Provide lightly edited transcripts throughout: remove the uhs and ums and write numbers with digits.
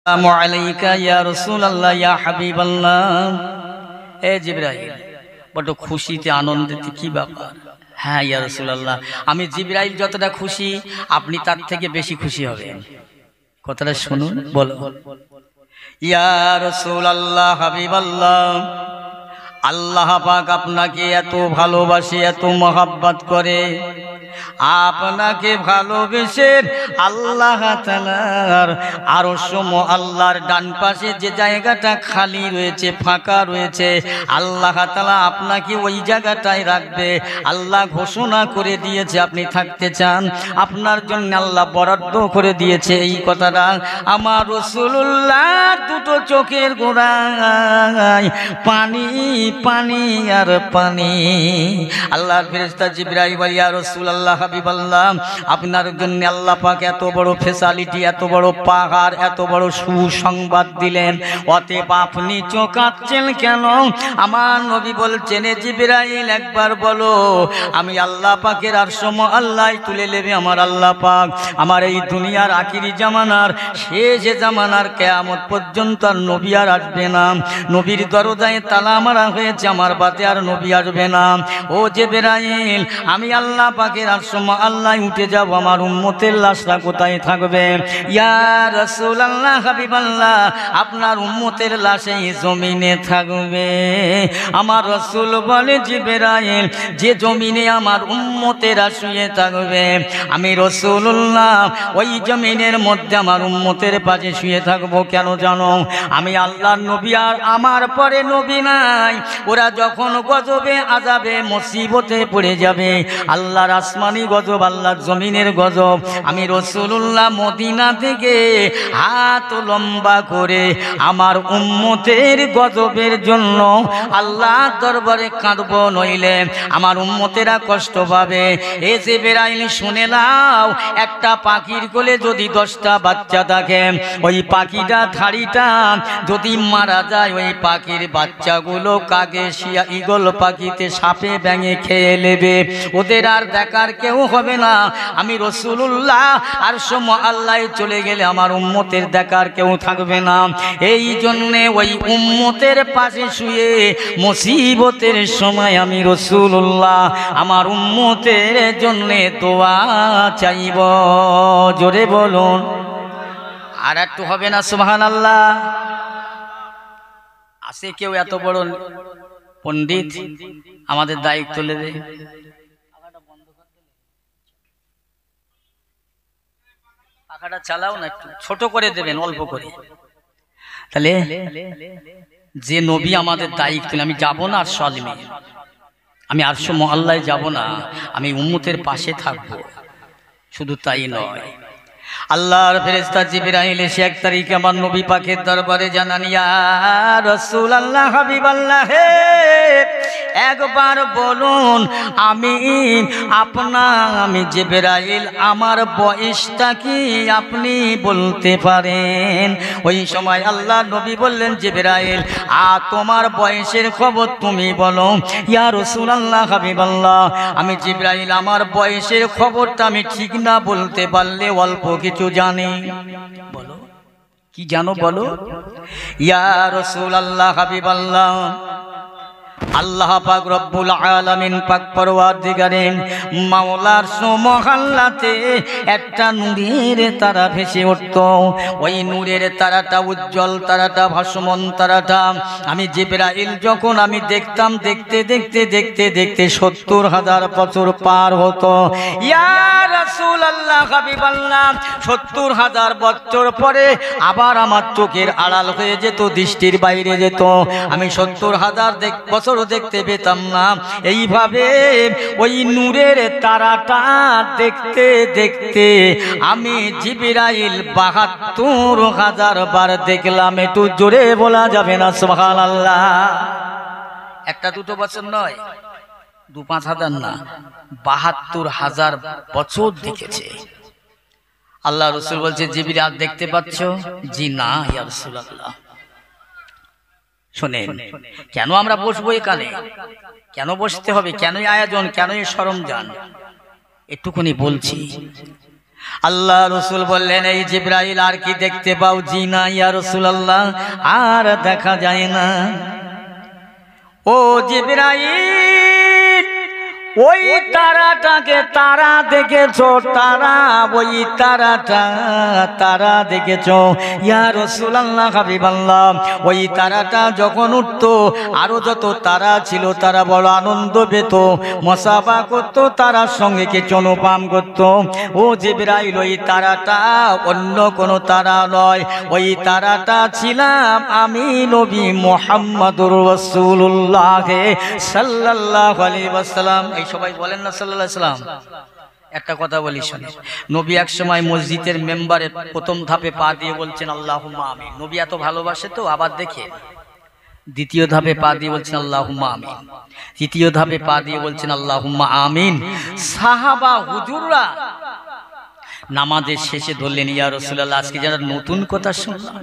আসসালামু আলাইকা ইয়া রাসূলুল্লাহ ইয়া হাবিবাল্লাহ। এ জিবরাইল, বড় খুশিতে আনন্দিতে কি ব্যাপার? হ্যাঁ ইয়া রাসূলুল্লাহ, আমি জিবরাইল যতটা খুশি আপনি তার থেকে বেশি খুশি হবেন। কথাটা শুনুন, বলো। ইয়া রাসূলুল্লাহ, হাবিবাল্লাহ, আল্লাহ পাক আপনাকে এত ভালোবাসে, এত মহব্বত করে। আপনাকে ভালোবেসে আল্লাহ তাআলার আরশ আল্লাহর ডান পাশে যে জায়গাটা খালি রয়েছে, ফাঁকা রয়েছে, আল্লাহ তাআলা আপনাকে ওই জায়গাটায় রাখবে। আল্লাহ ঘোষণা করে দিয়েছে আপনি থাকতে চান, আপনার জন্য আল্লাহ বরাদ্দ করে দিয়েছে। এই কথাটা আমার রাসূলুল্লাহ দুটো চোখের গোড়ায় পানি পানি আর পানি। আল্লাহর ফেরেশতা জিবরাইল বলে, ইয়া রাসূলুল্লাহ, হাবিবাল্লাহ, আপনার জন্য আল্লাহ পাক এত বড় ফ্যাসিলিটি, এত বড় পাহাড়, এত বড় সুসংবাদ দিলেন, অতএব আপনি চোকাচ্ছেন কেন? আমার নবী বলছেন, জিবরাইল একবার বলো, আমি আল্লাহ পাকের আরশ আল্লাহ তুলে নেবে আমার আল্লাহ পাক। আমার এই দুনিয়ার আখিরি জামানার, শেষ জামানার কিয়ামত পর্যন্ত আর নবী আর আসবে না। নবীর দরজায় তালা মারা হয়েছে, আমার বাতে আর নবী আসবে না। ও জিবরাইল, আমি আল্লাহ পাকের আরশ আল্লাহ উঠে যাব, আমার উম্মতের লাশটা কোথায় থাকবে? ইয়া রাসূলুল্লাহ, হাবিবাল্লাহ, আপনার উম্মতের লাশ এই জমিনে থাকবে। আমার রাসূল বলে, জিবরাইল, যে জমিনে আমার উম্মতেরা শুয়ে থাকবে, আমি রাসূলুল্লাহ ওই জমিনের মধ্যে আমার উম্মতের পাশে শুয়ে থাকবো। কেন জানো? আমি আল্লাহর নবী, আর আমার পরে নবী নাই। ওরা যখন গজবে, আযাবে, মুসিবতে পড়ে যাবে, আল্লাহর আসমানি গজব, আল্লাহর জমিনের গজব, আমি রাসূলুল্লাহ মদিনা থেকে হাত লম্বা করে আমার উম্মতের গজবের জন্য আল্লাহর দরবারে কাঁদব, নইলে আমার উম্মতেরা কষ্ট পাবে। এ জিবরাইল, শুনে নাও, একটা পাখির কোলে যদি 10টা বাচ্চা থাকে, ওই পাখিটা ধাড়িটা যদি মারা যায়, ওই পাখির বাচ্চাগুলো কাকে, শিয়া, ঈগল পাখিতে, সাপে ব্যাঙে খেয়ে নেবে, ওদের আর দেখার কেউ হবে না। আমি রাসূলুল্লাহ আরশ আল্লাহ চলে গেলে আমার উম্মতের দেখার কেউ থাকবে না। এই জন্যে ওই উম্মতের পাশে শুয়ে মুসিবতের সময় আমি রাসূলুল্লাহ আমার উম্মতের জন্যে দোয়া চাইব। জোরে বলুন, আর একটু হবে না? সুবহানাল্লাহ। আসে কেউ এত বড় পণ্ডিত আমাদের দায়িত্ব নেবে? পাখাটা চালাও না, একটু ছোট করে দেবেন, অল্প করে। তাহলে যে নবী আমাদের দায়িত্ব, আমি যাব না আর সালিমে, আমি আরশ আল্লাহ যাব না, আমি উম্মতের পাশে থাকবো। শুধু তাই নয়, আল্লাহর ফেরেশতা জিবরাইল এসে 1 তারিখে আমার নবী পাকের দরবারে জানান, ইয়া রাসূলুল্লাহ, হাবিবাল্লাহ, হে একবার বলুন, আমি জিবরাইল, আমার বয়সটা কি আপনি বলতে পারেন? ওই সময় আল্লাহ নবী বললেন, জিবরাইল, তোমার বয়সের খবর তুমি বলো। ইয়া রাসূলুল্লাহ, হাবিবাল্লাহ, আমি জিবরাইল, আমার বয়সের খবরটা আমি ঠিক না বলতে পারলে অল্প কিছু জানি। বলো, কি জানো বলো। ইয়া রাসূলুল্লাহ, হাবিবাল্লাহ, আল্লাহ পাক রব্বুল আলামিন পাক পরওয়ারদিগারে মাওলার সুমহাল্লাতে একটা নূরের তারা ভেসে উঠত। ওই নূরের তারাটা, উজ্জ্বল তারাটা, ভাসমান তারাটা আমি জিবরাইল যখন আমি দেখতাম, দেখতে দেখতে দেখতে দেখতে 70,000 বছর পার হতো। ইয়া রাসূলুল্লাহ, হাবিবাল্লাহ, 70,000 বছর পরে আবার আমার চোখের আড়াল হয়ে যেত, দৃষ্টির বাইরে যেত, আমি 70,000 বছর দেখতে পেতাম না। এইভাবে ওই নূরের তারাটা দেখতে দেখতে আমি জিবরাইল 72,000 বার দেখলাম। একটু জোরে বলা যাবে না সুবহানাল্লাহ? একটা দুটো বছর নয়, 2-5 হাজার না, 72,000 বছর দেখেছে। আল্লাহ রাসূল বলছে, জিবরাইল দেখতে পাচ্ছ? জি না ইয়া রাসূলুল্লাহ। শোনেন, কেন আমরা বসবো এখানে, কেন বসতে হবে, কেন আয়োজন, কেন সরঞ্জাম, একটুখানি বলছি। আল্লাহ রসুল বললেন, এই জিবরাইল আর কি দেখতে পাও? জি না ইয়া রাসূলুল্লাহ, আর দেখা যায় না। ও জিবরাইল, ওই তারাটাকে তারা দেখেছো? তারা, ওই তারা দেখেছো? ইয়া রাসূলুল্লাহ, হাবিবাল্লাহ, ওই তারাটা যখন উঠতো আরো যত তারা ছিল তারা বড় আনন্দ পেত, মুসাফা করতো, তারার সঙ্গে কিছু অনুপাম করতো। ও জিবরাইল, ওই তারাটা অন্য কোনো তারা নয়, ওই তারাটা ছিলাম আমি নবী মুহাম্মদুর রাসূলুল্লাহ সাল্লাল্লাহু আলাইহি ওয়াসাল্লাম। এই সবাই বলেন না সাল্লাল্লাহু আলাইহি ওয়াসাল্লাম। একটা কথা বলি শুনে, নবী এক সময় মসজিদের মেম্বারে প্রথম ধাপে পা দিয়ে বলছেন আল্লাহুম্মা আমিন। নবী এত ভালোবাসে তো, আবার দেখে দ্বিতীয় ধাপে পা দিয়ে বলছেন আল্লাহুম্মা আমিন, তৃতীয় ধাপে পা দিয়ে বলছেন আল্লাহুম্মা আমিন। সাহাবা হুজুররা নামাজের শেষে ধরলেন, ইয়া রাসূলুল্লাহ, আজকে যারা নতুন কথা শুনলাম।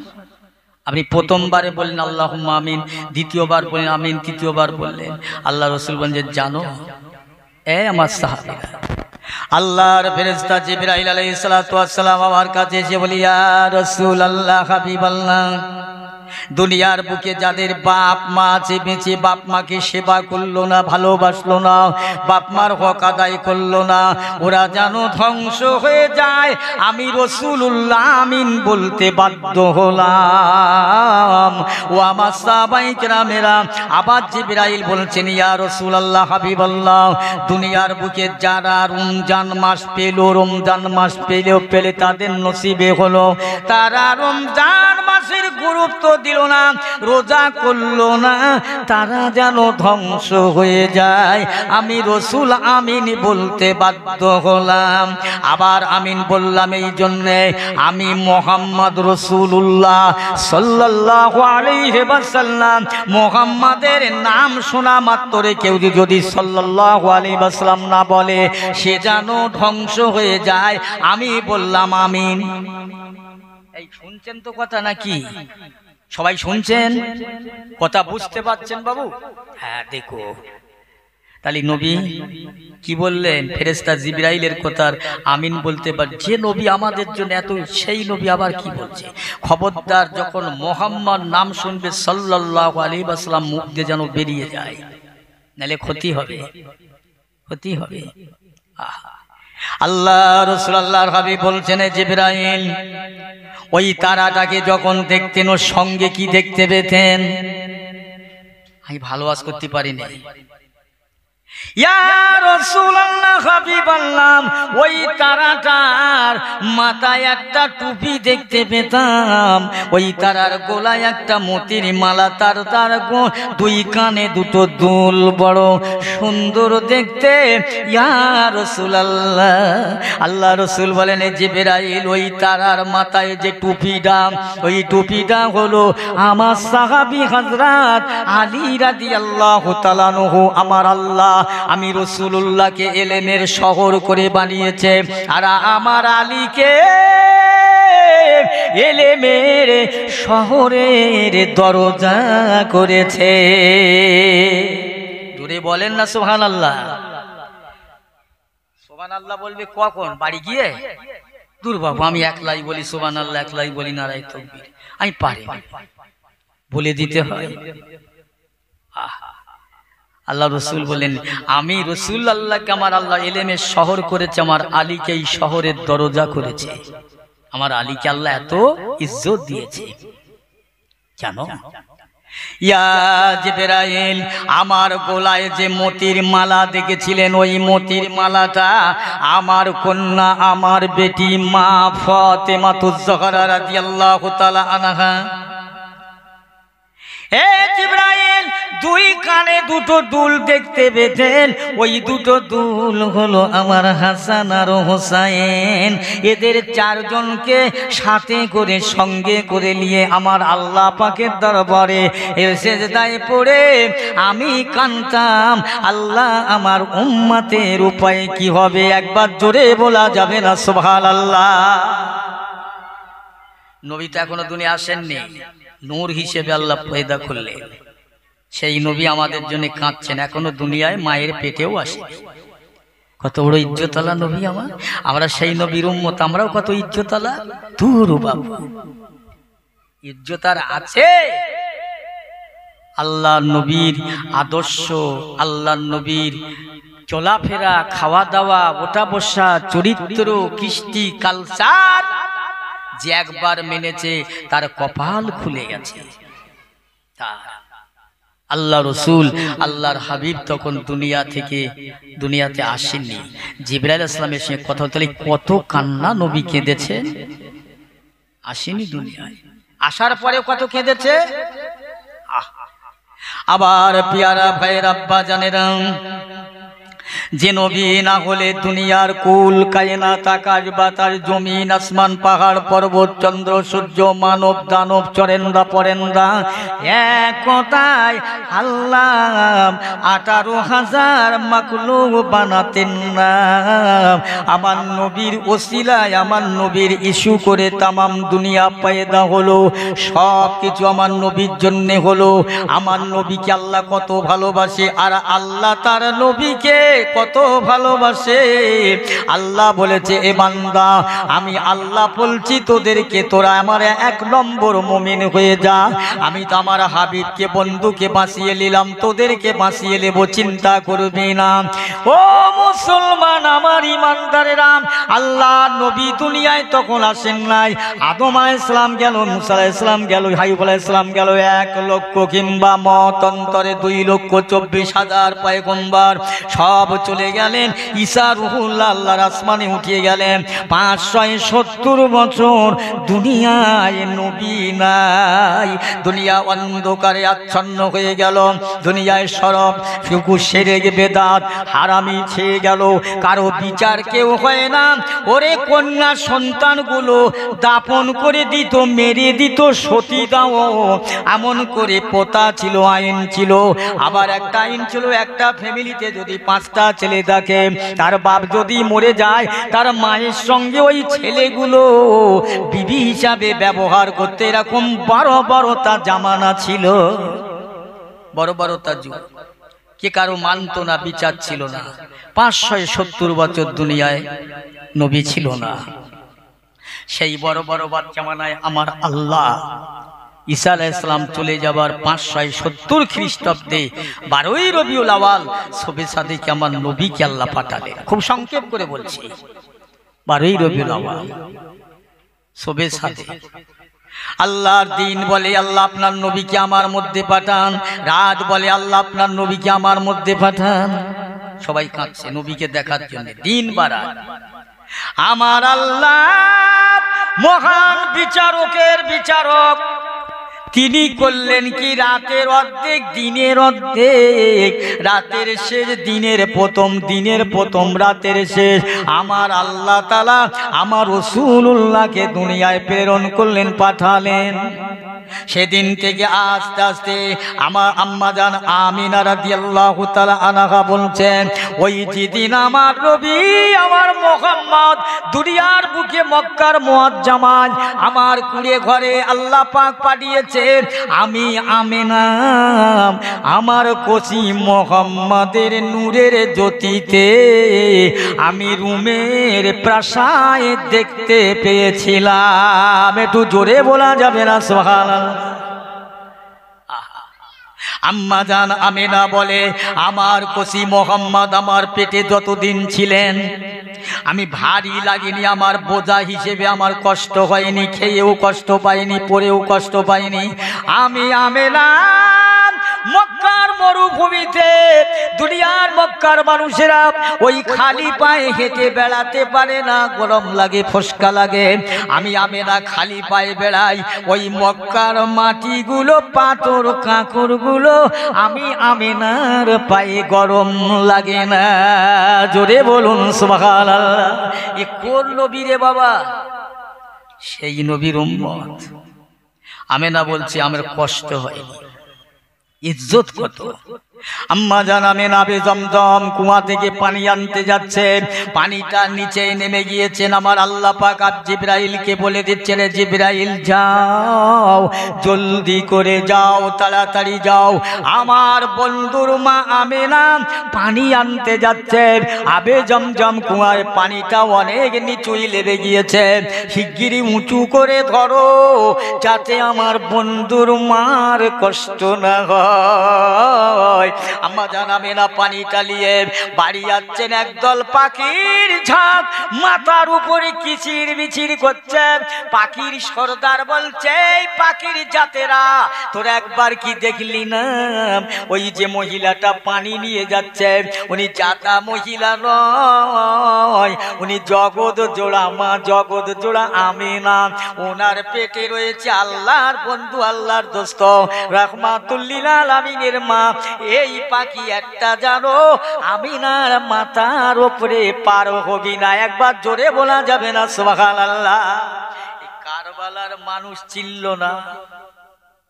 আপনি প্রথমবারে বললেন আল্লাহুম্মা আমিন, দ্বিতীয়বার বললেন আমিন, তৃতীয়বার বললেন। আল্লাহ রাসূল বলেন যে জানো এ আমার সাহাবীরা, আল্লাহর ফেরেশতা জিবরাইল আলাইহিস সালাতু ওয়াস সালাম আমার কাছে এসে বলি, ইয়া রাসূলুল্লাহ, হাবিবাল্লাহ, দুনিয়ার বুকে যাদের বাপ মা আছে, বেঁচে বাপ মাকে সেবা করলো না, ভালোবাসলো না, বাপ মার হক আদায় করলো না, ওরা যেন ধ্বংস হয়ে যায়। আমি রাসূলুল্লাহ আমিন বলতে বাধ্য হলাম। ও আমার সাহাবায়ে কেরামেরা, আবার জিবরাইল বলছেন, ইয়া রাসূলুল্লাহ, হাবিবাল্লাহ, দুনিয়ার বুকে যারা রমজান মাস পেল, রমজান মাস পেলে তাদের নসিবে হলো, তারা রমজান মাসের গুরুত্ব দিল না, রোজা করলো না, তারা যেন ধ্বংস হয়ে যায়। আমি রাসূল আমিন বলতে বাধ্য হলাম। আবার আমিন বললাম এই জন্যে, আমি মুহাম্মদ রাসূলুল্লাহ সাল্লাল্লাহু আলাইহি ওয়াসাল্লাম, মুহাম্মাদের নাম শোনা মাত্রে কেউ যদি সাল্লাল্লাহু আলাইহি ওয়াসাল্লাম না বলে, সে যেন ধ্বংস হয়ে যায়। আমি বললাম আমিন। এই শুনছেন তো কথা নাকি? সবাই শুনছেন? কথা বুঝতে পারছেন বাবু? হ্যাঁ, দেখো তাহলে নবী কি বললেন? ফেরেশতা জিবরাইলের কথার আমিন বলতে পার। যে নবী আমাদের জন্য এত, সেই নবী আবার কি বলছে? খবরদার, যখন মুহাম্মদ নাম শুনবে সাল্লাল্লাহু আলাইহি ওয়াসাল্লাম, মুখ দিয়ে যেন বেরিয়ে যায়, নালে ক্ষতি হবে, ক্ষতি হবে। আল্লাহ রাসূল আল্লাহর হাবিব বলছেন, জিবরাইল ওই তারাটাকে যখন দেখতেন, ওর সঙ্গে কি দেখতে পেতেন? আমি ভালো আওয়াজ করতে পারিনি। ইয়া রাসূলুল্লাহ, হাবিবাল্লাহ, ওই তারাটার মাথায় একটা টুপি দেখতে পেতাম, ওই তারার গলায় একটা মতির মালা, তার দুই কানে দুটো দুল, বড় সুন্দর দেখতে। ইয়া রাসূলুল্লাহ, আল্লাহ রাসূল বলেন, জিবরাইল, ওই তারার মাথায় যে টুপিটা, ওই টুপিটা হলো আমার সাহাবী হযরত আলী রাদিয়াল্লাহু তাআলা আনহু। আমার আল্লাহ আমি রাসূলুল্লাহকে ইলমের শহর করে বানিয়েছে, আর আমার আলীকে ইলমের শহরের দরজা করেছে। জোরে বলেন না সুবহানাল্লাহ। সুবহানাল্লাহ বলবে কখন? বাড়ি গিয়ে? দূর বাবু, আমি একলাই বলি সুবহানাল্লাহ, একলাই বলি নারায়ে তাকবীর। আমি পারি, বলে দিতে হয়। আল্লাহ রসুল বলেন, আমি রসুল আল্লাহকে আমার আল্লাহ ইলমের শহর করেছে, আমার আলীকে এই শহরের দরজা করেছে। আমার আলীকে আল্লাহ এত ইজ্জত দিয়েছে, জানো? ইয়া জিবরাইল, আমার গলায় যে মতির মালা দেখেছিলেন, ওই মতির মালাটা আমার কন্যা, আমার বেটি মা ফাতেমাতুজ জাহরা রাদিয়াল্লাহু তাআলা আনহা। হে জিবরাইল, দুই কানে দুটো দুল দেখতে পেতেন, ওই দুটো দুল হলো আমার হাসান আর হোসাইন। এদের চারজনকে সাথে করে, সঙ্গে করে নিয়ে আমার আল্লাহ পাকের দরবারে সিজদায় পড়ে আমি কাঁদতাম, আল্লাহ আমার উম্মতের উপায় কি হবে? একবার জোরে বলা যাবে না সুবহানাল্লাহ? নবী তো এখনো দুনিয়া আসেননি, নূর হিসেবে আল্লাহ পয়দা করলেন, সেই নবী আমাদের জন্য কাঁদছেন। এখনো দুনিয়ায় মায়ের পেটেও আসে, কত বড় ইজ্জতওয়ালা নবী আমার, আমরা সেই নবীর উম্মত, আমরাও কত ইজ্জতওয়ালা। দূর বাবু, ইজ্জত আর আছে? আল্লাহ নবীর আদর্শ, আল্লাহ নবীর চলাফেরা, খাওয়া দাওয়া, ওঠা বসা, চরিত্র, কৃষ্টি, কালচার যে একবার মেনেছে তার কপাল খুলে গেছে। আল্লাহ রসুল, আল্লাহর হাবিব তখন দুনিয়াতে আসেননি। জিবরাইল ইসলামের সঙ্গে কথা বলতে কত কান্না নবী কেঁদেছে। আসেনি দুনিয়ায়, আসার পরে কত কেঁদেছে। আবার পিয়ারা ভাইয়ের আব্বা জানেরা, যে নবী না হলে দুনিয়ার কুল কায়নাত, আকাশ বাতাস, জমিন আসমান, পাহাড় পর্বত, চন্দ্র সূর্য, মানব দানব, চরেন্দা পরেন্দা, এক কথায় আল্লাহ 18,000 মাখলুক বানাতেন না। আমার নবীর ওসিলায়, আমার নবীর ইস্যু করে তামাম দুনিয়া পয়দা হলো। সব কিছু আমার নবীর জন্য হলো। আমার নবীকে আল্লাহ কত ভালোবাসে, আর আল্লাহ তার নবীকে কত ভালোবাসে। আল্লাহ বলেছে, এ বান্দা, আমি আল্লাহ বলছি তোদেরকে, তোরা আমার 1 নম্বর মুমিন হয়ে যা। আমি তো আমার হাবিবকে, বন্ধুকে বাঁচিয়ে নিলাম, তোদেরকে বাঁচিয়ে নেব, চিন্তা করবি না। ও মুসলমান, আমার ইমানদারেরা, আল্লাহ নবী দুনিয়ায় তখন আসেন নাই। আদম আলাইহিস সালাম গেল, মুসা আলাইহিস সালাম গেল, আইয়ুব আলাইহিস সালাম গেল, 1 লক্ষ কিংবা মতান্তরে 2,24,000 পয়গম্বর সব চলে গেলেন। ঈসা রুহুল্লাহ আল্লাহর আসমানে উঠিয়ে গেলেন। 570 বছর দুনিয়ায় নবী নাই। দুনিয়া অন্ধকারে আচ্ছন্ন হয়ে গেল। দুনিয়ায় সরব ফিকু সেরে বেদাত হারামি ছেয়ে গেল। কারো বিচার কেউ হয় না। ওরে কন্যা সন্তানগুলো দাফন করে দিত, মেরে দিত, সতী দাও এমন করে পোতা ছিল, আইন ছিল। আবার একটা আইন ছিল, একটা ফ্যামিলিতে যদি 5টা ছেলে থাকে, তার বাপ যদি মরে যায়, তার মায়ের সঙ্গে ওই ছেলেগুলো বিবি হিসাবে ব্যবহার করতে। এরকম বড়তা জামানা ছিল, বড়তা যুগ। কে কারো মানত না, বিচার ছিল না। 570 বছর দুনিয়ায় নবী ছিল না। সেই বড় জামানায় আমার আল্লাহ ঈসা আলাইহিস সালাম চলে যাবার 570 খ্রিস্টাব্দে 12ই রবিউল আওয়াল শবে সাদেকে আমার নবীকে আল্লাহ পাঠালেন। খুব সংক্ষেপ করে বলছি, 12ই রবিউল আওয়াল শবে সাদে আল্লাহর দিন বলে আল্লাহ আপনার নবীকে আমার মধ্যে পাঠান, রাত বলে আল্লাহ আপনার নবীকে আমার মধ্যে পাঠান। সবাই কাঁদছে নবীকে দেখার জন্য, দিন বারাত। আমার আল্লাহ মহান বিচারকের বিচারক, তিনি করলেন কি, রাতের অর্ধেক, দিনের অর্ধেক, রাতের শেষ, দিনের প্রথম, দিনের প্রথম, রাতের শেষ। আমার আল্লাহ তাআলা আমার রাসূলুল্লাহকে দুনিয়ায় প্রেরণ করলেন, পাঠালেন। সেদিন থেকে আস্তে আস্তে আমার আম্মাজান আমিনা রাদিয়াল্লাহু তাআলা আনহা বলছেন, ওই যেদিন আমার নবী, আমার মুহাম্মদ দুনিয়ার বুকে মক্কার মুআজ্জামায় আমার কুড়ে ঘরে আল্লাহ পাক পাঠিয়েছেন, আমি আমিনা আমার কচি মুহাম্মাদের নূরের জ্যোতিতে আমি রুমের প্রাসাদ দেখতে পেয়েছিলাম। একটু জোরে বলা যাবে না সুবহানাল্লাহ? আম্মা জান আমিনা বলে, আমার কচি মোহাম্মদ আমার পেটে যতদিন ছিলেন আমি ভারী লাগেনি, আমার বোঝা হিসেবে আমার কষ্ট হয়নি, খেয়েও কষ্ট পাইনি, পরেও কষ্ট পাইনি। আমি আমিনা মক্কার মরুভূমিতে, দুনিয়ার মক্কার মানুষেরা ওই খালি পায়ে হেঁটে বেড়াতে পারে না, গরম লাগে, ফসকা লাগে। আমি আমিনা খালি পায়ে বেড়াই, ওই মক্কার মাটিগুলো, পাথর কাঁকড়গুলো আমি আমিনার পায়ে গরম লাগে না। জোরে বলুন সুবহানাল্লাহ। এ কোন নবী রে বাবা? সেই নবীর উম্মত। আমিনা বলছি আমার কষ্ট হয়নি। ইজ্জত কত, আম্মা জান আমেনা জমজম কুয়া থেকে পানি আনতে যাচ্ছেন, পানিটা নিচে নেমে গিয়েছেন। আমার আল্লাহ পাক আজ জিবরাইলকে বলে দিচ্ছেন, জিবরাইল যাও, জলদি করে যাও, তাড়াতাড়ি যাও, আমার বন্ধুর মা আমেনা পানি আনতে যাচ্ছেন। আবে জমজম কুয়ার পানিটা অনেক নিচুই লেগে গিয়েছে, শিগগিরই উঁচু করে ধরো যাতে আমার বন্ধুর মার কষ্ট না হয়। আম্মা জান আমেনা পানি টালিয়ে বাড়ি যাচ্ছেন। একদল পাখির ঝাঁক মাথার উপরে কিচির বিচির করছে। পাখির সর্দার বলছে, পাখির জাতেরা তোরা একবার কি দেখলি না, ওই যে মহিলাটা পানি নিয়ে যাচ্ছে উনি জাতা মহিলা নয়, উনি জগৎ জোড়া মা, জগৎ জোড়া আমেনা। ওনার পেটে রয়েছে আল্লাহর বন্ধু, আল্লাহর দোস্ত রাহমাতুল লিল আলামিনের মা। এই পাখি একটা জানো আমিনার মাথার উপরে পার হবি না, একবার জোরে বলা যাবে না সুবহানাল্লাহ। কারবালার মানুষ চিনল না,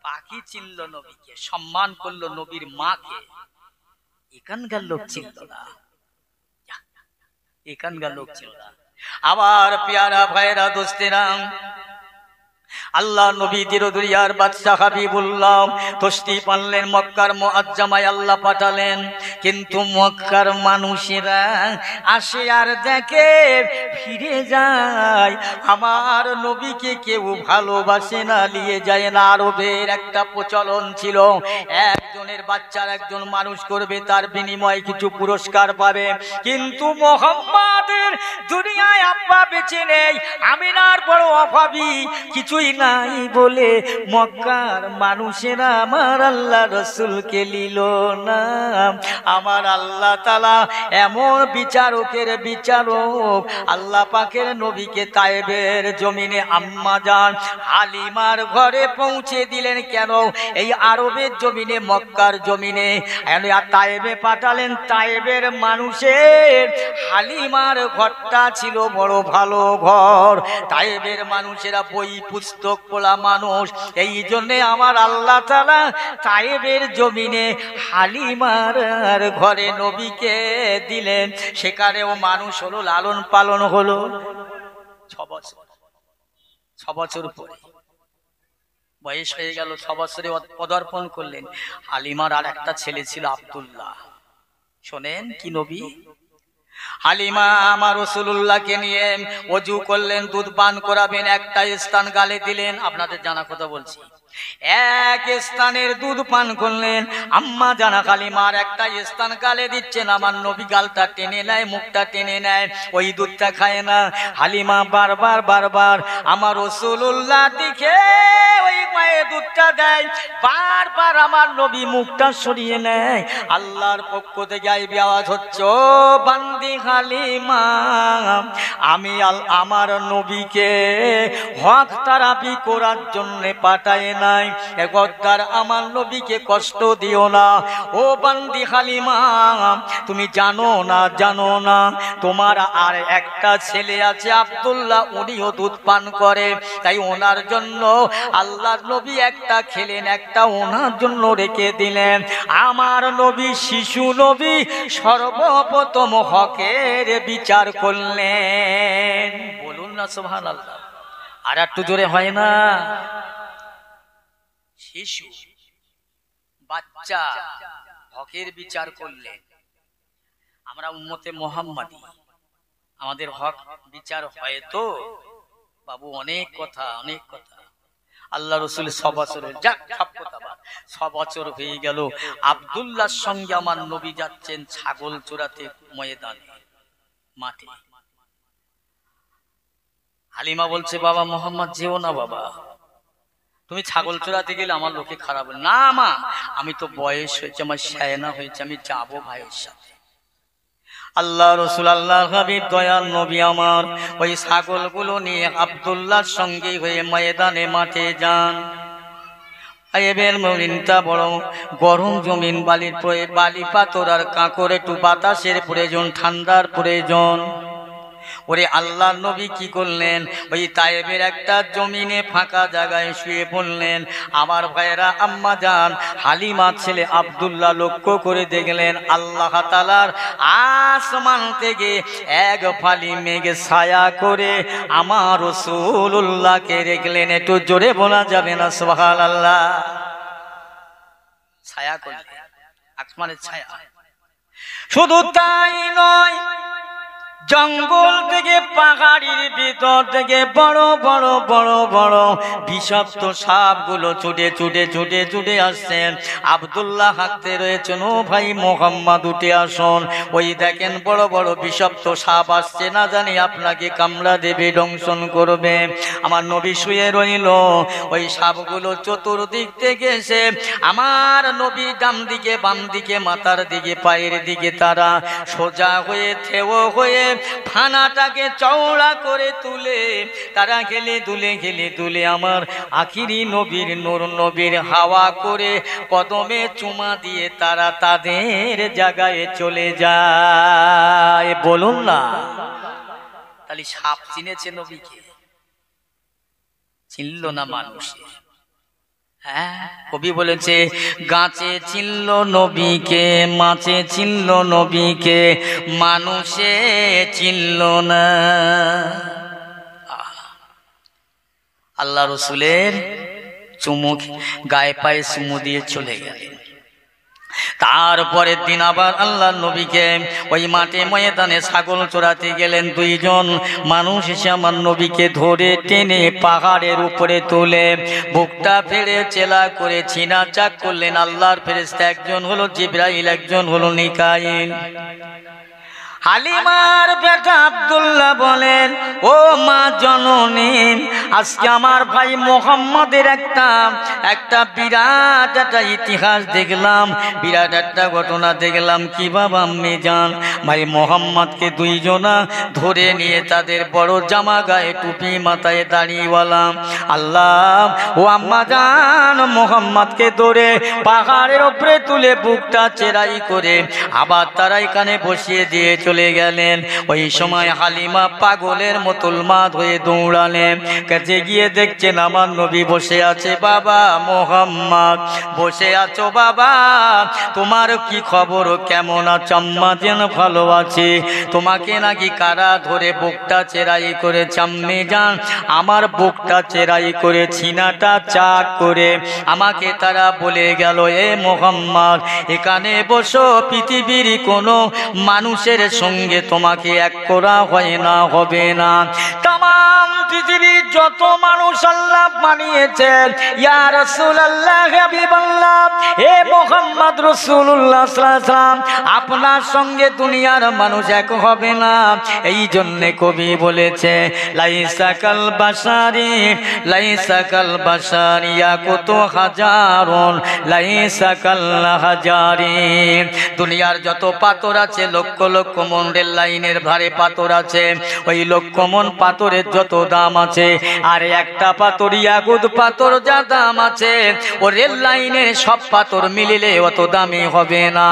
পাখি চিনল নবীকে, সম্মান করলো নবীর মাকে। এখানকার লোক চিনল না, এখানকার লোক চিনল না। আবার পেয়ারা ভাইরা দোস্তেরা, আল্লাহ নবী দিরদুরিয়ার বাদশাহ হাবিবুল্লাহ তশরিফ আনলেন মক্কার মুআজ্জামায় আল্লাহ পাঠালেন। কিন্তু মক্কার মানুষেরা আসে আর দেখে ফিরে যায়, আমার নবীকে কেউ ভালোবাসে না, নিয়ে যায় না। আরবের একটা প্রচলন ছিল, একজনের বাচ্চার একজন মানুষ করবে, তার বিনিময়ে কিছু পুরস্কার পাবে। কিন্তু মুহাম্মাদের দুনিয়ায় আব্বা বেঁচে নেই, আমিনার বড় অভাবী, কিছুই নাই বলে মক্কার মানুষেরা আমার আল্লাহ রসুলকে নিল না। আমার আল্লাহ তাআলা এমন বিচারকের বিচারক, আল্লাহ পাকের নবীকে তায়েবের জমিনে আম্মা জান হালিমার ঘরে পৌঁছে দিলেন। কেন? এই আরবের জমিনে, মক্কার জমিনে তায়েবে পাঠালেন। তায়েবের মানুষের হালিমার ঘরটা ছিল বড় ভালো ঘর। তায়েবের মানুষেরা বই পুস্তক পড়া মানুষ, এই জন্যে আমার আল্লাহ তাআলা তায়েবের জমিনে হালিমার ঘরে নবীকে দিলেন। সেখানেও মানুষ হলো, লালন পালন হলো 6 বছর। 6 বছর পরে বয়স হয়ে গেল, 6 বছরে পদার্পণ করলেন। হালিমার আর একটা ছেলে ছিল আব্দুল্লাহ। শোনেন কি নবী, হালিমা আমার রাসূলুল্লাহকে নিয়ে ওযু করলেন, দুধ পান করাবেন, একটা স্থান গালে দিলেন। আপনাদের জানা কথা বলছি, এক স্থানের দুধ পান করলেন। আম্মা জানা হালিমার একটা স্থান গালে দিচ্ছেন, আমার নবী গালটা টেনে নেয়, মুখটা টেনে নেয়, ওই দুধটা খায় না। হালিমা বারবার বারবার আমার রাসূলুল্লাহ দিকে ওই পায়ে দুধটা দেয়, বারবার আমার নবী মুখটা সরিয়ে নেয়। আল্লাহর পক্ষ থেকে গায়েবী আওয়াজ হচ্ছে, ও বান্দি হালিমা, আমি আমার নবীকে হক তারাবি করার জন্য পাঠায় নাই, একবার আমার নবীকে কষ্ট দিও না। ও বান্দি হালিমা, তুমি জানো না, জানো না তোমার আর একটা ছেলে আছে আব্দুল্লাহ, উনিও দুধ পান করে, তাই ওনার জন্য আল্লাহর নবী একটা খেলেন, একটা ওনার জন্য রেখে দিলেন। আমার নবী শিশু নবী সর্বপ্রথম হকের বিচার করলেন। বলুন না সুবহানাল্লাহ। আর একটু জোরে হয় না? শিশু বাচ্চা হকের বিচার করলেন। আমরা উম্মতে মুহাম্মাদি, আমাদের হক বিচার হয় তো বাবু? অনেক কথা, অনেক কথা। আল্লাহ রসুল 6 বছরের, যাক সব কথা বাদ, 6 বছর হয়ে গেল। আব্দুল্লাহর সঙ্গে আমার নবী যাচ্ছেন ছাগল চোরাতে ময়দানে, মাঠে। হালিমা বলছে, বাবা মোহাম্মদ যেও না বাবা, তুমি ছাগল চোরাতে গেলে আমার লোকে খারাপ বলে। না মা, আমি তো বয়স হয়েছে, আমার শায়না হয়েছে, আমি যাবো ভাইয়ের সাথে। আল্লাহ রসুল, আল্লাহ হাবিব, দয়াল নবী আমার ওই ছাগলগুলো নিয়ে আব্দুল্লাহর সঙ্গে হয়ে ময়দানে মাঠে যান। এবের মরিনটা বড় গরম জমিন, বালির বালি পাথর আর কাঁকর, একটু বাতাসের প্রয়োজন, ঠান্ডার প্রয়োজন। ওরে আল্লাহ নবী কি করলেন, ওই তায়েবের একটা জমিনে ফাঁকা জায়গায় শুয়ে পড়লেন। আমার ভাইয়েরা, আম্মা জান হালিমা ছেলে আব্দুল্লাহ লক্ষ্য করে দেখলেন আল্লাহ তাআলার আসমান থেকে এক ফালি মেঘ ছায়া করে আমার রাসূলুল্লাহকে দেখলেন। একটু জোরে বলা যাবে না সুবহানাল্লাহ? ছায়া করলেন, আসমানের ছায়া। শুধু তাই নয়, জঙ্গল থেকে পাহাড়ির ভিতর থেকে বড় বড় বড় বড় বিষাক্ত সাপগুলো ছুটে ছুটে ছুটে ছুটে আসছেন। আব্দুল্লাহ হাঁটতে রয়েছেন, ও ভাই মোহাম্মদ উঠে আসুন। ওই দেখেন বড় বড় বিষাক্ত সাপ আসছে, না জানি আপনাকে কামড়া দেবে, দংশন করবে। আমার নবী শুয়ে রইল। ওই সাপগুলো চতুর্দিক থেকে এসে আমার নবী ডান দিকে বাম দিকে মাথার দিকে পায়ের দিকে তারা সোজা হয়ে থেও হয়ে ফানাটাকে চওড়া করে তুলে তারা গেলে দুলে আমার আখিরি নবীর নূর নবীর হাওয়া করে কদমে চুমা দিয়ে তারা তাদের জায়গায় চলে যায়। বলুন না, তাহলে সাপ চিনেছে নবীকে? চিনল না মানুষ? হ্যাঁ, কবি বলেছে গাছে চিনল নবীকে, মাছে চিনল নবীকে, মানুষে চিনল না। আল্লাহ রসুলের চুমুক গায়ে পায়ে চুমু দিয়ে চলে গেলেন। তারপরের দিন আবার আল্লাহ নবীকে ওই মাঠে ময়দানে ছাগল চড়াতে গেলেন। দুইজন মানুষ এসে আমার নবীকে ধরে টেনে পাহাড়ের উপরে তুলে বুকটা ফেড়ে চেলা করে ছিনা চাক করলেন। আল্লাহর ফেরেশতা একজন হলো জিবরাইল, একজন হলো মিকাইল। হালিমার বেটা আব্দুল্লাহ বলেন, ও মা জননী, আজকে আমার ভাই মোহাম্মদের একটা বিরাট একটা ইতিহাস দেখলাম, বিরাট একটা ঘটনা দেখলাম। কি বাবা আম্মি জান, ভাই মোহাম্মদকে দুইজনা ধরে নিয়ে তাদের বড় জামা গায়ে টুপি মাথায় দাড়িওয়ালা আল্লাহ ও আম্মা জান মোহাম্মদকে ধরে পাহাড়ের উপরে তুলে বুকটা চেরাই করে আবার তারা এখানে বসিয়ে দিয়ে চলে গেলেন। ওই সময় হালিমা পাগলের মতো উন্মাদ হয়ে দৌড়ালেন। কাছে গিয়ে দেখছেন আমার নবী বসে আছে। বাবা মোহাম্মদ, বসে আছো বাবা, তোমার কি খবর, কেমন আছো? আম্মা যেন ভালো আছে। তোমাকে নাকি কারা ধরে বুকটা চেরাই করেছে? আম্মি জান, আমার বুকটা চেরাই করে ছিনাটা চাক করে আমাকে তারা বলে গেল, এ মোহাম্মদ এখানে বসো, পৃথিবীর কোনো মানুষের সঙ্গে তোমাকে এক করা হয় না, হবে না। তামাম পৃথিবীর যত মানুষ আল্লাহ বানিয়েছেন, ইয়া রাসূলুল্লাহ হাবিবাল্লাহ, হে মুহাম্মদ রাসূলুল্লাহ সাল্লাল্লাহু আলাইহি ওয়াসাল্লাম, আপনার সঙ্গে দুনিয়ার মানুষ এক হবে না। এই জন্য কবি বলেছে, লাইসা কাল বাশারি, লাইসা কাল বাশারি কত হাজারন, লাইসা কাল হাজারি। দুনিয়ার যত পাথর আছে, লক্ষ লক্ষ মন রেল লাইনের ভারে পাথর আছে, ওই লক্ষ মন পাথরের যত দাম আছে, আর একটা পাথর ইয়াকুত পাথর যা দাম আছে, ও রেল লাইনের সব পাথর মিলিলে অত দামি হবে না।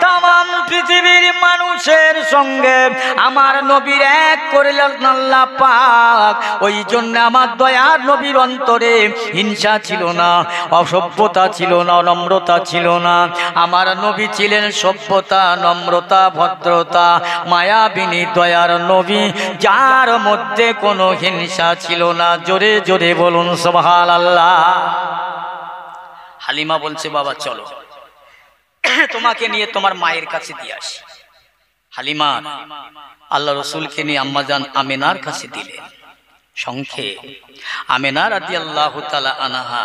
তামাম পৃথিবীর মানুষের সঙ্গে আমার নবীর এক করলেন আল্লাহ পাক। ওই জন্য আমার দয়ার নবীর অন্তরে হিংসা ছিল না, অসভ্যতা ছিল না, নম্রতা ছিল না। আমার নবী ছিলেন সভ্যতা, নম্রতা, ভদ্রতা, মায়াবিনী দয়ার নবী, যার মধ্যে কোনো হিংসা ছিল না। জোরে জোরে বলুন সুবহানাল্লাহ। হালিমা বলছে, বাবা চলো, তোমাকে নিয়ে তোমার মায়ের কাছে দিয়ে আসি। হালিমা আল্লাহ রসুলকে নিয়ে আম্মাজান আমেনার কাছে দিলেন। সংখ্যে আমেনা রাদিয়াল্লাহু তাআলা আনহা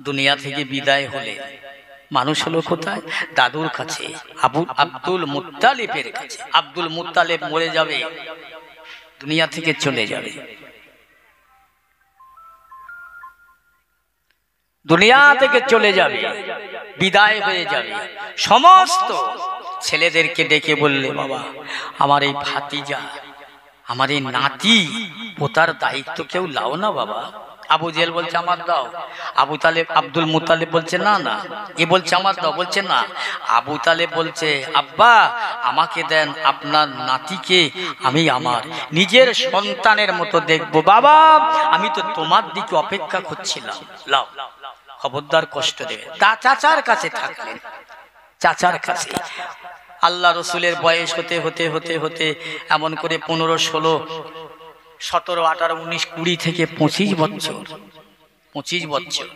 দুনিয়া থেকে বিদায় হলে মানুষ হলো কোথায়? দাদুর কাছে, আব্দুল মুত্তালিবের কাছে। আব্দুল মুত্তালিব মরে যাবে, দুনিয়া থেকে চলে যাবে, দুনিয়া থেকে চলে যাবে, বিদায় হয়ে যাবে। সমস্ত ছেলেদেরকে ডেকে বললে, বাবা আমার এই ভাতিজা, আমার এই নাতি, ও তার দায়িত্ব কেউ লাও না বাবা। আবু জেহেল বলছে আমার দাও। আবু তালেব আব্দুল মুতালিব বলছে না না। এ বলছে আমার দাও, বলছে না। আবু তালেব বলছে আব্বা আমাকে দেন, আপনার নাতিকে আমি আমার নিজের সন্তানের মতো দেখব। বাবা আমি তো তোমার দিকে অপেক্ষা করছিলাম, লাও খবরদার কষ্ট দেবে। তা চাচার কাছে থাকলেন, চাচার কাছে। আল্লাহ রসুলের বয়স হতে হতে হতে হতে এমন করে 15, 16, 17, 18, 19, 20 থেকে 25 বছর, 25 বছর।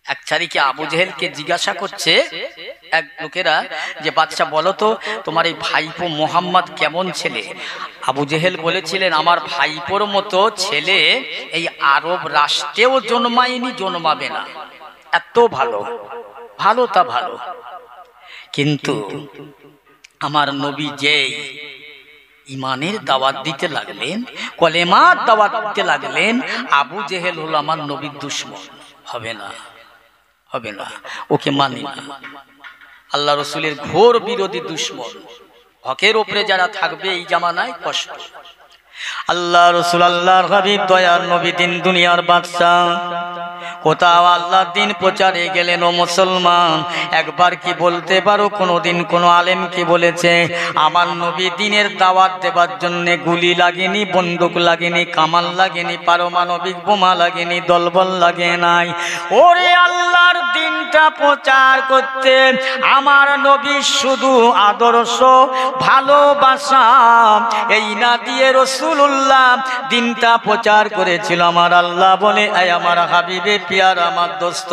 এক চারিকে আবু জেহেলকে জিজ্ঞাসা করছে এক লোকেরা যে বাদশা বলো তো তোমার এই ভাইপো মোহাম্মদ কেমন ছেলে? আবু জেহেল বলেছিলেন আমার ভাইপোর মতো ছেলে এই আরব রাষ্ট্রেও জন্মায়নি, জন্মাবে না, এত ভালো, ভালো তা ভালো। কিন্তু আমার নবী যেই ইমানের দাওয়াত দিতে লাগলেন, কলেমার দাওয়াত দিতে লাগলেন, আবু জেহেল হলো আমার নবীর দুশমন। হবে না, হবে না, ওকে মানি না। আল্লাহ রসুলের ঘোর বিরোধী দুশমন। হকের উপরে যারা থাকবে এই জামানায় কষ্ট। আল্লাহ রসুল আল্লাহর হাবিব দয়ার নবী দিন দুনিয়ার বাদশাহ, কোথাও আল্লাহর দিন প্রচারে গেলেন ও মুসলমান। একবার কি বলতে পারো কোনোদিন কোনো আলেম কি বলেছে আমার নবী দিনের দাওয়াত দেবার জন্য গুলি লাগেনি, বন্দুক লাগেনি, কামান লাগেনি, পারমাণবিক বোমা লাগেনি, দলবল লাগে নাই? ওরে আল্লাহর দিনটা প্রচার করতে আমার নবী শুধু আদর্শ ভালোবাসা এই না দিয়ে রাসূলুল্লাহ দিনটা প্রচার করেছিল। আমার আল্লাহ বলে এই আমার হাবিবে পিয়ার আমার দোস্ত,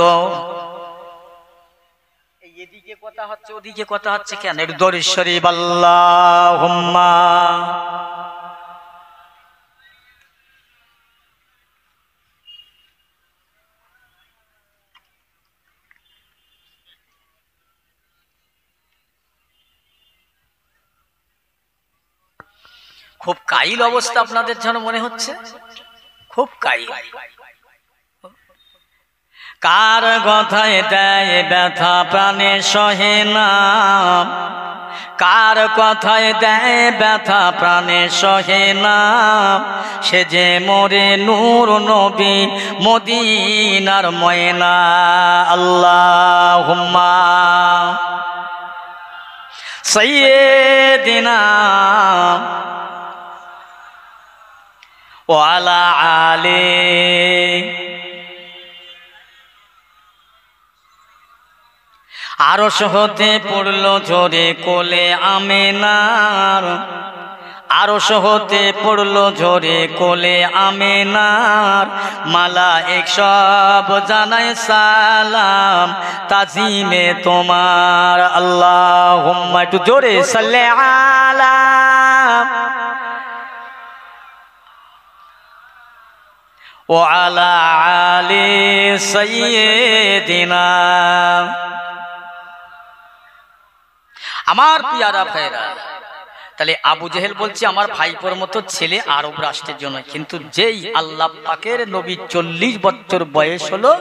এদিকে কথা হচ্ছে ওদিকে কথা হচ্ছে কেন? এর দরুদ শরীফ আল্লাহুম্মা। খুব কাইল অবস্থা আপনাদের জন্য মনে হচ্ছে, খুব কাইল। কার কথায় দেয় ব্যথা প্রাণে সহে না, কার কথায় দেয় ব্যথা প্রাণে সহে না, সে যে মোরে নূর নবী মদিনার ময়না। আল্লাহুম্মা সাইয়্যিদিনা ওয়া আলা আলি। আরশ হতে পড়লো ঝরে কোলে আমেনার, আরশ হতে পড়লো ঝরে কোলে আমেনার, মালায়েক সব জানায় সালাম তাজিমে তোমার। আল্লাহুম্মা, একটু জোরে সাল্লি আলা ওয়া আলা আলি সাইয়্যিদিনা। আমার পিয়ারা ভাইরা, তাহলে আবু জেহেল বলছে আমার ভাইপোর মতো ছেলে আরব রাষ্ট্রের জন্য। কিন্তু যেই আল্লাহ পাকের নবী 40 বছর বয়স হলো,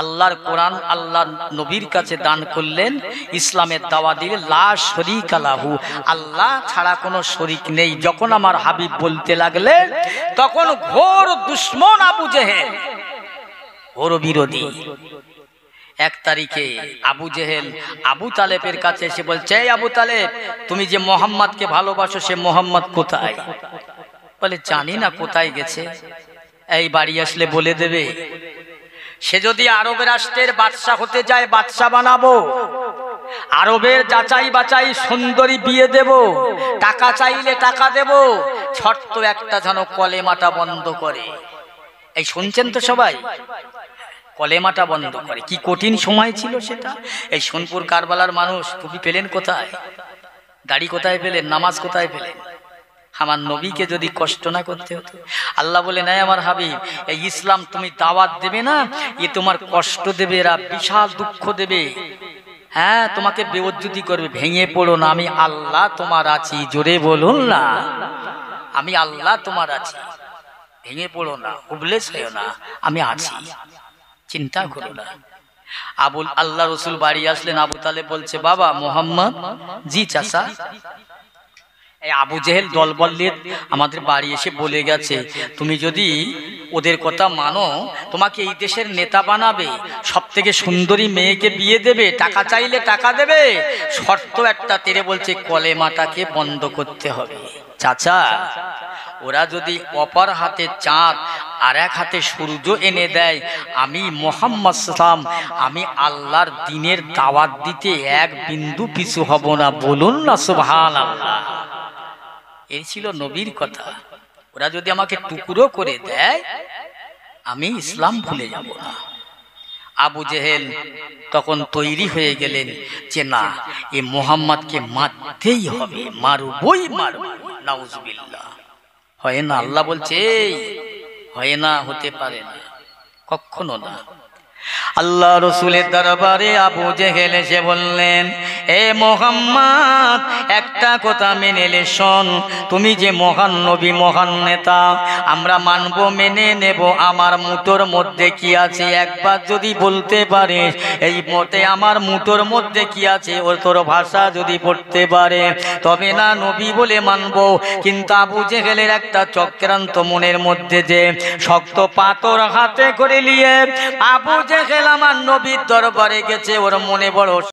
আল্লাহর কোরআন আল্লাহ নবীর কাছে দান করলেন, ইসলামের দাওয়াত দিলেন, লা শরীকা লাহু, আল্লাহ ছাড়া কোনো শরীক নেই। যখন আমার হাবিব বলতে লাগলেন তখন ঘোর দুশমন আবু জেহেল, ঘোর বিরোধী। এক তারিখে আবু জেহেল আবু তালেবের কাছে এসে বলছে এই আবু তালেব তুমি যে মোহাম্মদকে ভালোবাসো সে মোহাম্মদ কোথায়? বলে জানি না কোথায় গেছে, এই বাড়ি আসলে বলে দেবে। সে যদি আরব রাষ্ট্রের বাদশা হতে যায় বাদশা বানাবো, আরবের যাচাই বাচাই সুন্দরী বিয়ে দেব, টাকা চাইলে টাকা দেব, শর্ত একটা যেন কলেমাটা বন্ধ করে। এই শুনছেন তো সবাই, কলেমাটা বন্ধ করে। কি কঠিন সময় ছিল সেটা। এই সোনপুর কারবালার মানুষ টুপি পেলেন কোথায়, দাড়ি কোথায় পেলেন, নামাজ কোথায় পেলেন? আমার নবীকে যদি কষ্ট না করতে হতো। আল্লাহ বলে নাই আমার হাবিব এই ইসলাম তুমি দাওয়াত দেবে না, এ তোমার কষ্ট দেবে, এরা বিশাল দুঃখ দেবে, হ্যাঁ তোমাকে বেইজ্জতি করবে, ভেঙে পড়ো না, আমি আল্লাহ তোমার আছি। জোরে বলুন না, আমি আল্লাহ তোমার আছি, ভেঙে পড়ো না, উবলেস হয়েও না, আমি আছি, চিন্তা করো না। আল্লাহ রসুল বাড়ি আসলেন, আবু তালেব বলছে বাবা মোহাম্মদ। জি চাচা। এই আবু জেহেল দলবল নিয়ে আমাদের বাড়ি এসে বলে গেছে, তুমি যদি ওদের কথা মানো তোমাকে এই দেশের নেতা বানাবে, সব থেকে সুন্দরী মেয়েকে বিয়ে দেবে, টাকা চাইলে টাকা দেবে, শর্ত একটা তেরে বলছে কলেমাটাকে বন্ধ করতে হবে। চাচা, ওরা যদি অপর হাতে চাঁদ আর এক হাতে সূর্য এনে দেয়, আমি মুহাম্মদ সাল্লাল্লাহু আলাইহি ওয়াসাল্লাম আমি আল্লাহর দ্বীনের দাওয়াত দিতে এক বিন্দু পিছু হব না। বলুন না সুবহানাল্লাহ। এই ছিল নবীর কথা। ওরা যদি আমাকে টুকরো করে দেয় আমি ইসলাম ভুলে যাব না। আবু জেহেল তখন তৈরি হয়ে গেলেন যে না, এ মুহাম্মদকে মারতেই হবে, মারবই মারব। নাউজুবিল্লাহ। হয় না, আল্লাহ বলছে হয় না, হতে পারে না, কখনো না। আল্লাহ রসুলের দরবারে আবু জেহেল এসে বললেন, এ মুহাম্মদ, একটা কথা মেনে নে, শোন, তুমি যে মহান নবী, মহান নেতা, আমরা মানব, মেনে নেব। আমার মুঠোর মধ্যে কি আছে একবার যদি বলতে পারিস, এই মতে আমার মুঠোর মধ্যে কি আছে ও তোর ভাষা যদি পড়তে পারে তবে না নবী বলে মানব। কিন্তু আবু জেহেলের একটা চক্রান্ত মনের মধ্যে, যে শক্ত পাথর হাতে করে নিয়ে আবু জেহেল আমার নবীর দরবারে গেছে, ওর মনে বড়